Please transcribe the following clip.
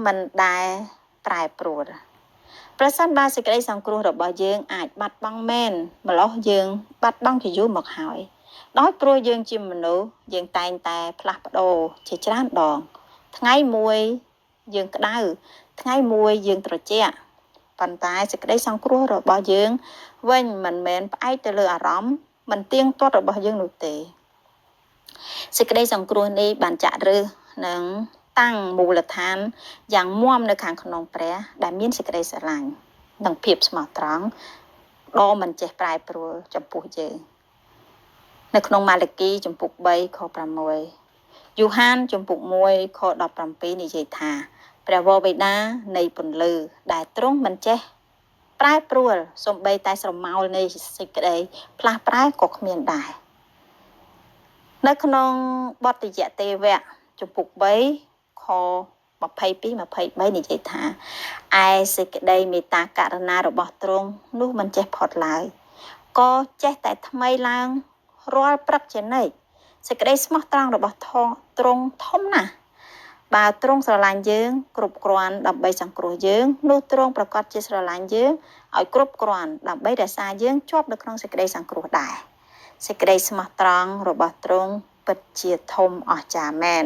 មិនដែលប្រែប្រួលប្រសិនបើសេចក្តីសង្គ្រោះរបស់យើងអាចបាត់បង់មែនម្លោះយើងបាត់បង់ជាយូរមកហើយដោយព្រោះយើងជាមនុស្សយើងតែងតែផ្លាស់ប្ដូរជាច្រើនដងថ្ងៃមួយយើងក្តៅថ្ងៃមួយយើងត្រជាក់ប៉ុន្តែសេចក្តីសង្គ្រោះរបស់យើងវិញមិនមែនផ្អែកទៅលើអារម្មណ៍មិនទៀងទាត់របស់យើងនោះទេសេចក្តីសង្គ្រោះនេះបានចាក់ឫសនិងតាំងមូលដ្ឋានយ៉ាងមាំនៅខាងក្នុងព្រះដែលមានសេចក្តីស្រឡាញ់និងភាពស្មោះត្រង់ដ៏មិនចេះប្រែប្រួលចំពោះយើងនៅក្នុងម៉ាឡាគីជំពូក3ខ6យូហានជំពូក1ខ17និយាយថាព្រះវរបិតានៃពន្លឺដែលទ្រង់មិនចេះប្រែប្រួលសូម្បីតែស្រមោលនៃសេចក្តីផ្លាស់ប្រែក៏គ្មានដែរនៅក្នុងបទយទេវៈជំពូក3ខ22 23និយាយថាឯសេចក្តីមេត្តាករុណារបស់ទ្រង់នោះមិនចេះផុតឡើយក៏ចេះតែថ្មីឡើងរាល់ព្រឹកជានិច្ចសេចក្តីស្មោះត្រង់របស់ទ្រង់ធំណាស់បើទ្រង់ស្រឡាញ់យើងគ្រប់គ្រាន់ដើម្បីសង្គ្រោះយើងនោះទ្រង់ប្រកាសជាស្រឡាញ់យើងឲ្យគ្រប់គ្រាន់ដើម្បីរក្សាយើងជាប់នៅក្នុងសេចក្តីសង្គ្រោះដែរសេចក្តីស្មោះត្រង់របស់ទ្រង់ពិតជាធំអស្ចារ្យមែន